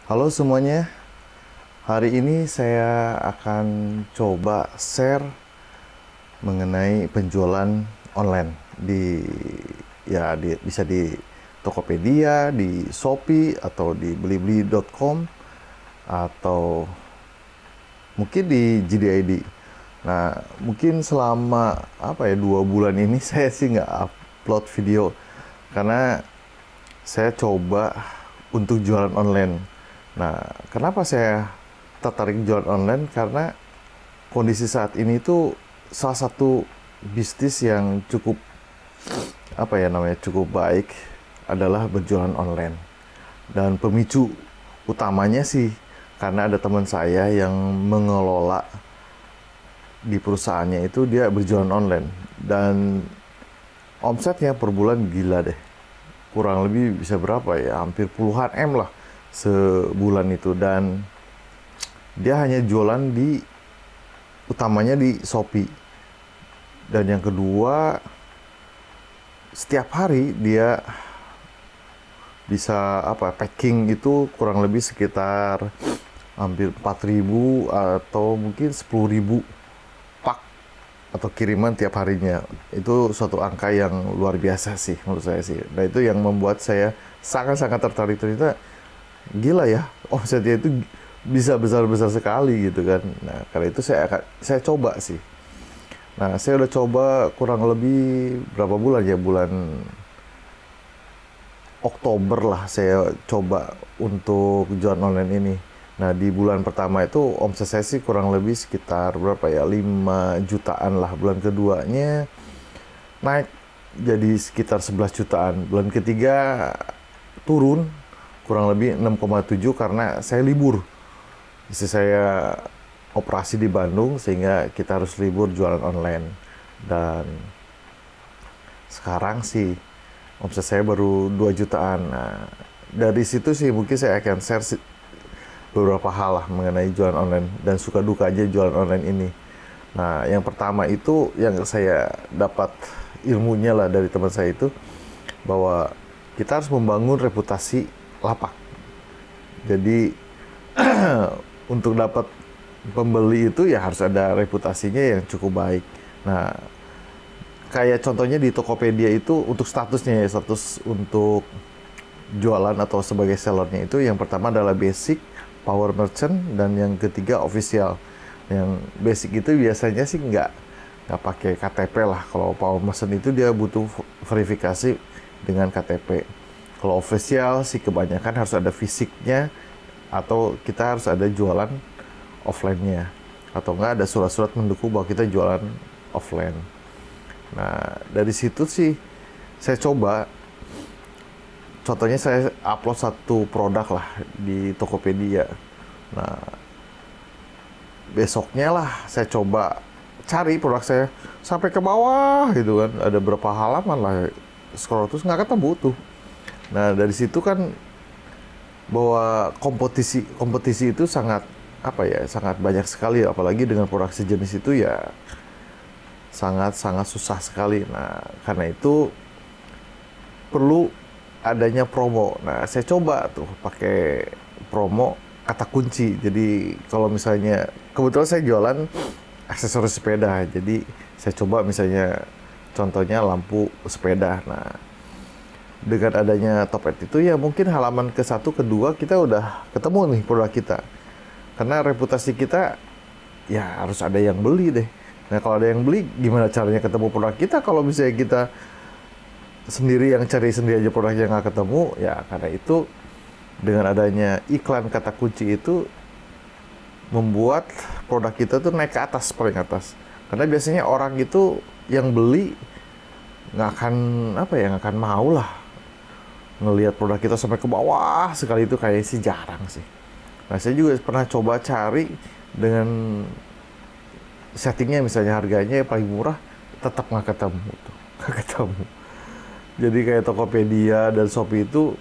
Halo semuanya, hari ini saya akan coba share mengenai penjualan online bisa di Tokopedia, di Shopee atau di blibli.com atau mungkin di JDID. Nah, mungkin selama 2 bulan ini saya sih nggak upload video karena saya coba untuk jualan online. Nah, kenapa saya tertarik jualan online? Karena kondisi saat ini itu salah satu bisnis yang cukup baik adalah berjualan online. Dan pemicu utamanya sih karena ada teman saya yang mengelola di perusahaannya itu dia berjualan online dan omsetnya per bulan gila deh. Kurang lebih bisa berapa ya? Hampir puluhan M lah sebulan itu, dan dia hanya jualan utamanya di Shopee. Dan yang kedua, setiap hari dia bisa packing itu kurang lebih sekitar hampir 4.000 atau mungkin 10.000 pak atau kiriman tiap harinya. Itu suatu angka yang luar biasa sih menurut saya sih. Nah, itu yang membuat saya sangat-sangat tertarik. Ternyata gila ya, omsetnya itu bisa besar-besar sekali gitu kan. Nah, karena itu saya coba sih. Nah, saya udah coba kurang lebih berapa bulan ya, bulan Oktober lah saya coba untuk jualan online ini. Nah, di bulan pertama itu omset saya sih kurang lebih sekitar berapa ya, 5 jutaan lah. Bulan keduanya naik jadi sekitar 11 jutaan. Bulan ketiga turun kurang lebih 6,7 karena saya libur. Istri saya operasi di Bandung sehingga kita harus libur jualan online. Dan sekarang sih omset saya baru 2 jutaan. Nah, dari situ sih mungkin saya akan share beberapa hal lah mengenai jualan online dan suka dukanya jualan online ini. Nah, yang pertama itu yang saya dapat ilmunya lah dari teman saya itu, bahwa kita harus membangun reputasi lapak. Jadi untuk dapat pembeli itu ya harus ada reputasinya yang cukup baik. Nah, kayak contohnya di Tokopedia itu untuk statusnya ya, status untuk jualan atau sebagai sellernya itu yang pertama adalah basic, power merchant, dan yang ketiga official. Yang basic itu biasanya sih nggak pakai KTP lah. Kalau power merchant itu dia butuh verifikasi dengan KTP. Kalau official sih kebanyakan harus ada fisiknya atau kita harus ada jualan offline-nya, atau enggak ada surat-surat mendukung bahwa kita jualan offline. Nah, dari situ sih saya coba, contohnya saya upload satu produk lah di Tokopedia. Nah, besoknya lah saya coba cari produk saya sampai ke bawah gitu kan, ada berapa halaman lah, scroll terus nggak ketemu tuh. Nah, dari situ kan bahwa kompetisi itu sangat sangat banyak sekali, apalagi dengan produk sejenis itu ya sangat sangat susah sekali. Nah, karena itu perlu adanya promo. Nah, saya coba tuh pakai promo kata kunci. Jadi kalau misalnya kebetulan saya jualan aksesoris sepeda, jadi saya coba misalnya contohnya lampu sepeda. Nah, dengan adanya Topet itu ya mungkin halaman ke satu, kedua kita udah ketemu nih produk kita. Karena reputasi kita ya harus ada yang beli deh. Nah, kalau ada yang beli, gimana caranya ketemu produk kita? Kalau misalnya kita sendiri yang cari sendiri aja produknya nggak ketemu, ya karena itu dengan adanya iklan kata kunci itu membuat produk kita tuh naik ke atas, paling atas. Karena biasanya orang itu yang beli nggak akan nggak akan mau lah ngelihat produk kita sampai ke bawah sekali, itu kayak sih jarang sih. Nah, saya juga pernah coba cari dengan settingnya, misalnya harganya yang paling murah, tetap nggak ketemu tuh, nggak ketemu. Jadi kayak Tokopedia dan Shopee itu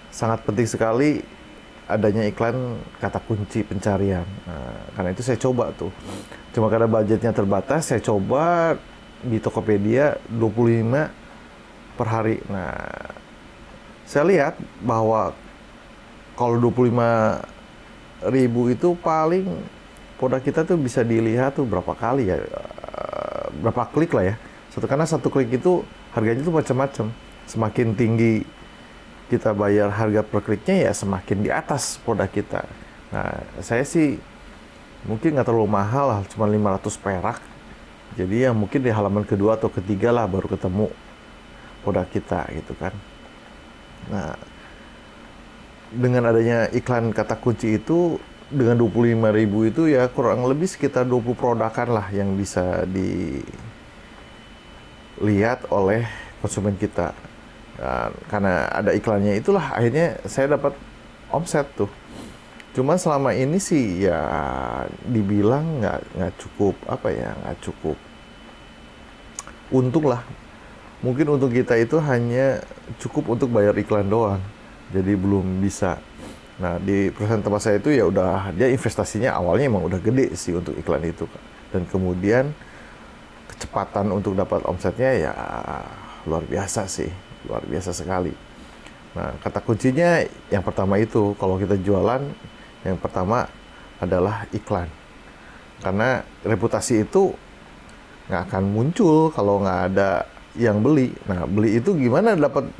sangat penting sekali adanya iklan kata kunci pencarian. Nah, karena itu saya coba tuh. Cuma karena budgetnya terbatas, saya coba di Tokopedia 25 per hari. Nah, saya lihat bahwa kalau 25.000 itu paling produk kita tuh bisa dilihat tuh berapa kali ya, berapa klik lah ya. Karena satu klik itu harganya tuh macam-macam. Semakin tinggi kita bayar harga per kliknya ya semakin di atas produk kita. Nah, saya sih mungkin nggak terlalu mahal lah, cuma 500 perak. Jadi ya mungkin di halaman kedua atau ketiga lah baru ketemu produk kita gitu kan. Nah, dengan adanya iklan kata kunci itu, dengan 25.000 itu ya kurang lebih sekitar 20 produkan lah yang bisa dilihat oleh konsumen kita. Dan karena ada iklannya itulah akhirnya saya dapat omset tuh. Cuman selama ini sih ya dibilang nggak cukup nggak cukup untung lah. Mungkin untuk kita itu hanya cukup untuk bayar iklan doang. Jadi belum bisa. Nah, di perusahaan tempat saya itu ya udah, dia investasinya awalnya emang udah gede sih untuk iklan itu. Dan kemudian kecepatan untuk dapat omsetnya ya luar biasa sih. Luar biasa sekali. Nah, kata kuncinya yang pertama itu, kalau kita jualan, yang pertama adalah iklan. Karena reputasi itu nggak akan muncul kalau nggak ada yang beli. Nah, beli itu gimana dapat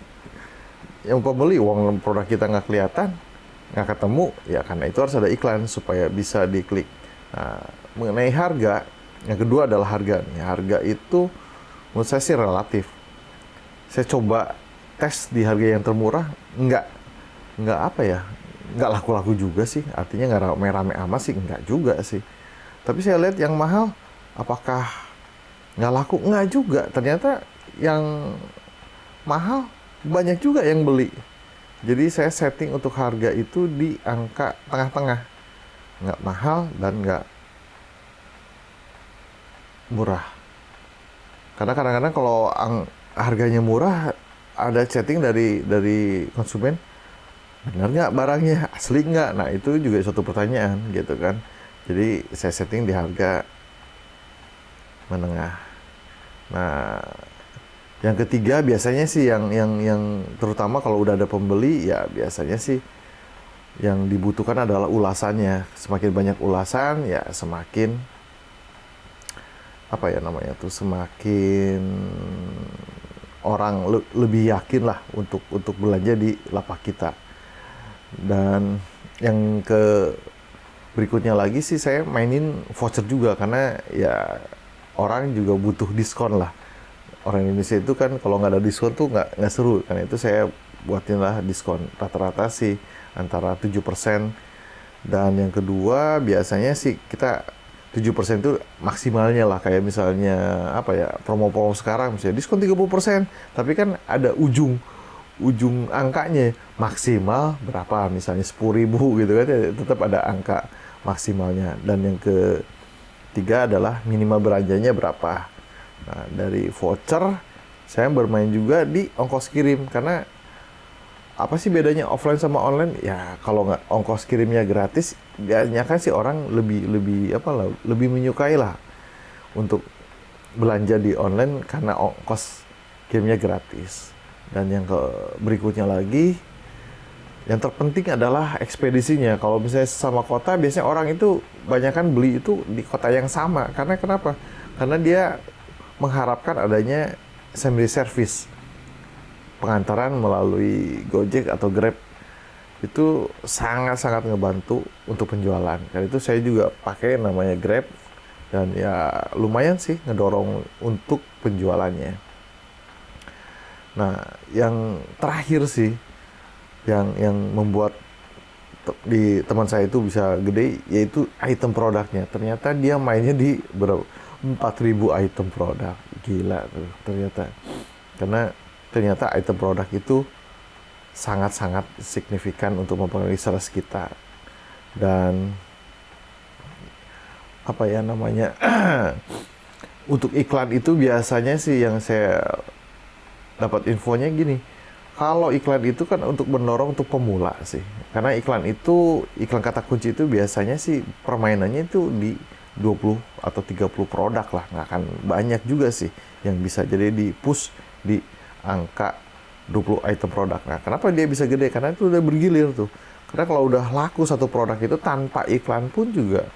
yang pembeli? Uang produk kita nggak kelihatan, nggak ketemu, ya karena itu harus ada iklan supaya bisa diklik. Nah, mengenai harga, yang kedua adalah harga. Harga itu menurut saya sih relatif. Saya coba tes di harga yang termurah, nggak laku-laku juga sih. Artinya nggak rame-rame amat sih, nggak juga sih. Tapi saya lihat yang mahal, apakah nggak laku? Nggak juga. Ternyata yang mahal banyak juga yang beli. Jadi saya setting untuk harga itu di angka tengah-tengah, nggak mahal dan nggak murah. Karena kadang-kadang kalau harganya murah, ada chatting dari konsumen, benar nggak barangnya, asli nggak? Nah, itu juga suatu pertanyaan gitu kan. Jadi saya setting di harga menengah. Nah, yang ketiga biasanya sih yang terutama kalau udah ada pembeli, ya biasanya sih yang dibutuhkan adalah ulasannya. Semakin banyak ulasan ya semakin semakin orang lebih yakin lah untuk belanja di lapak kita. Dan yang berikutnya lagi sih saya mainin voucher juga, karena ya orang juga butuh diskon lah. Orang Indonesia itu kan kalau nggak ada diskon tuh nggak seru. Karena itu saya buatin lah diskon. Rata-rata sih antara 7%. Dan yang kedua biasanya sih kita 7% itu maksimalnya lah. Kayak misalnya promo-promo sekarang misalnya diskon 30%. Tapi kan ada ujung angkanya. Maksimal berapa, misalnya 10.000 gitu kan. Tetap ada angka maksimalnya. Dan yang ketiga adalah minimal belanjanya berapa. Nah, dari voucher saya bermain juga di ongkos kirim. Karena apa sih bedanya offline sama online? Ya kalau nggak ongkos kirimnya gratis, biasanya kan sih orang lebih menyukai lah untuk belanja di online karena ongkos kirimnya gratis. Dan yang berikutnya lagi, yang terpenting adalah ekspedisinya. Kalau misalnya sama kota, biasanya orang itu banyakan beli itu di kota yang sama. Karena kenapa? Karena dia mengharapkan adanya semi service, pengantaran melalui Gojek atau Grab. Itu sangat-sangat ngebantu untuk penjualan. Karena itu saya juga pakai namanya Grab, dan ya lumayan sih ngedorong untuk penjualannya. Nah, yang terakhir sih yang membuat di teman saya itu bisa gede, yaitu item produknya. Ternyata dia mainnya di 4.000 item produk. Gila tuh ternyata. Karena ternyata item produk itu sangat-sangat signifikan untuk mempengaruhi sales kita. Dan untuk iklan itu biasanya sih yang saya dapat infonya gini. Kalau iklan itu kan untuk mendorong untuk pemula sih. Karena iklan kata kunci itu biasanya sih permainannya itu di 20 atau 30 produk lah, nggak akan banyak juga sih yang bisa jadi di push di angka 20 item produk. Nah, kenapa dia bisa gede? Karena itu udah bergilir tuh. Karena kalau udah laku satu produk itu tanpa iklan pun juga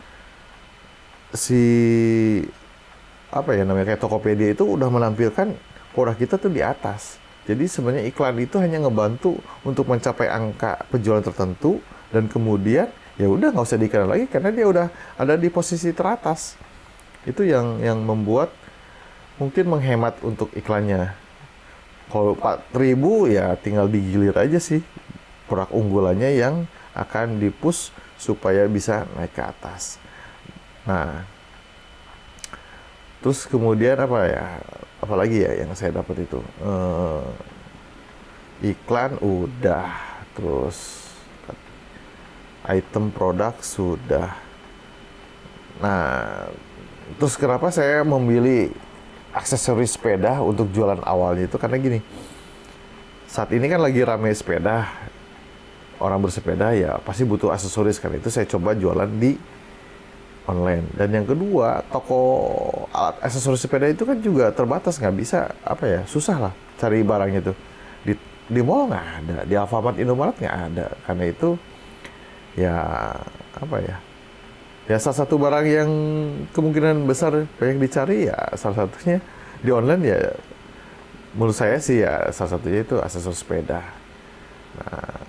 si apa ya namanya kayak Tokopedia itu udah menampilkan produk kita tuh di atas. Jadi sebenarnya iklan itu hanya ngebantu untuk mencapai angka penjualan tertentu dan kemudian ya udah nggak usah diiklan lagi karena dia udah ada di posisi teratas. Itu yang membuat mungkin menghemat untuk iklannya. Kalau 4.000 ya tinggal digilir aja sih produk unggulannya yang akan di-push supaya bisa naik ke atas. Nah, terus kemudian apa ya? Apalagi ya yang saya dapat itu iklan udah, terus item produk sudah. Nah, terus kenapa saya memilih aksesoris sepeda untuk jualan awalnya itu karena gini. Saat ini kan lagi rame sepeda, orang bersepeda ya pasti butuh aksesoris kan. Itu saya coba jualan di online. Dan yang kedua, toko alat aksesoris sepeda itu kan juga terbatas, nggak bisa apa ya, susah lah cari barangnya tuh. Di mall nggak ada, di Alfamart, Indomaret nggak ada. Karena itu ya apa ya? Ya salah satu barang yang kemungkinan besar banyak dicari ya salah satunya di online ya menurut saya sih ya salah satunya itu aksesoris sepeda. Nah,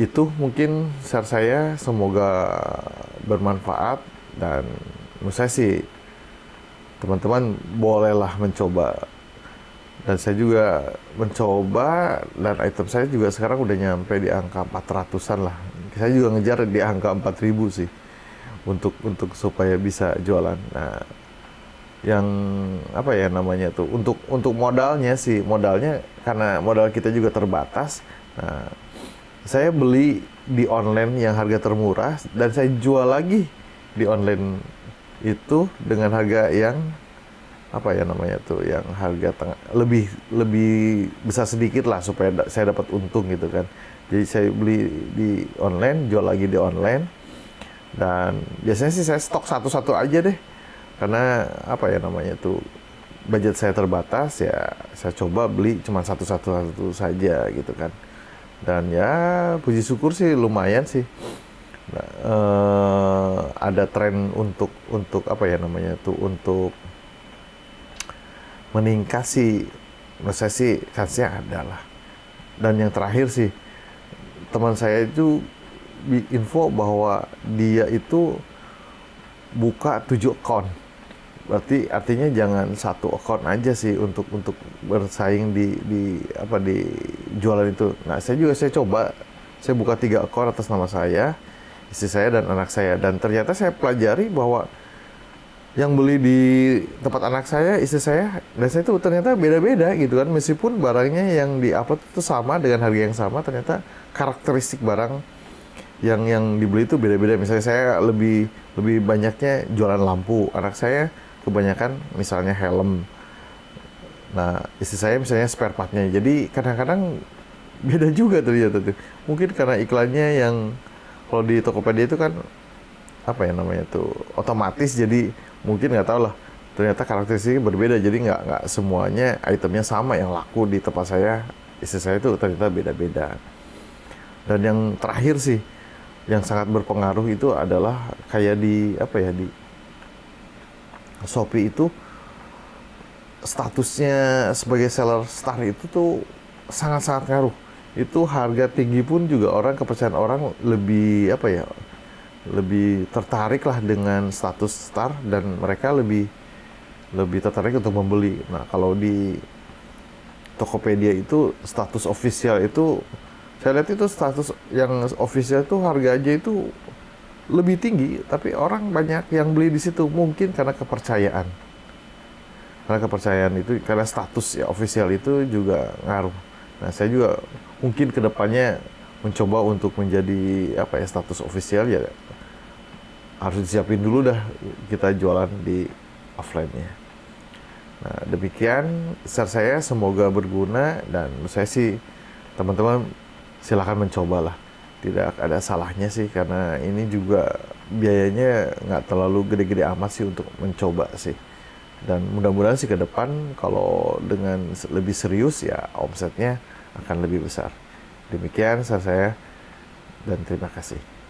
itu mungkin share saya semoga bermanfaat dan menurut saya sih teman-teman bolehlah mencoba dan saya juga mencoba dan item saya juga sekarang udah nyampe di angka 400-an lah. Saya juga ngejar di angka 4.000 sih untuk supaya bisa jualan. Nah, yang apa ya namanya tuh untuk modalnya sih modalnya karena modal kita juga terbatas. Nah, saya beli di online yang harga termurah dan saya jual lagi di online itu dengan harga yang apa ya namanya tuh yang harga tengah lebih besar sedikit lah supaya saya dapat untung gitu kan. Jadi saya beli di online, jual lagi di online dan biasanya sih saya stok satu-satu aja deh karena apa ya namanya tuh budget saya terbatas ya saya coba beli cuma satu-satu saja gitu kan. Dan ya puji syukur sih lumayan sih. Nah, ada tren untuk apa ya namanya tuh untuk meningkat sih, menurut saya sih kansnya ada lah. Dan yang terakhir sih teman saya itu info bahwa dia itu buka 7 account. Berarti artinya jangan satu account aja sih untuk bersaing di jualan itu. Nah, saya coba saya buka 3 account atas nama saya, istri saya dan anak saya dan ternyata saya pelajari bahwa yang beli di tempat anak saya, istri saya dan saya itu ternyata beda-beda gitu kan. Meskipun barangnya yang di-upload itu sama dengan harga yang sama, ternyata karakteristik barang yang dibeli itu beda-beda. Misalnya saya lebih banyaknya jualan lampu, anak saya kebanyakan misalnya helm. Nah, istri saya misalnya spare partnya. Jadi kadang-kadang beda juga ternyata tuh. Mungkin karena iklannya yang kalau di Tokopedia itu kan apa ya namanya tuh otomatis jadi mungkin nggak tahu lah. Ternyata karakteristiknya berbeda jadi nggak semuanya itemnya sama yang laku di tempat saya. Istri saya itu ternyata beda-beda. Dan yang terakhir sih yang sangat berpengaruh itu adalah kayak di apa ya di Shopee itu statusnya sebagai seller star itu tuh sangat-sangat ngaruh. Itu harga tinggi pun juga kepercayaan orang lebih apa ya lebih tertarik lah dengan status star dan mereka lebih tertarik untuk membeli. Nah, kalau di Tokopedia itu status official itu saya lihat itu status yang official itu harganya itu lebih tinggi, tapi orang banyak yang beli di situ mungkin karena kepercayaan. Karena kepercayaan itu karena status ya official itu juga ngaruh. Nah, saya juga mungkin kedepannya mencoba untuk menjadi apa ya status official ya harus disiapin dulu dah kita jualan di offline-nya. Nah, demikian share saya semoga berguna dan saya sih teman-teman silakan mencobalah. Tidak ada salahnya sih karena ini juga biayanya nggak terlalu gede-gede amat sih untuk mencoba sih. Dan mudah-mudahan sih ke depan kalau dengan lebih serius ya omsetnya akan lebih besar. Demikian saya dan terima kasih.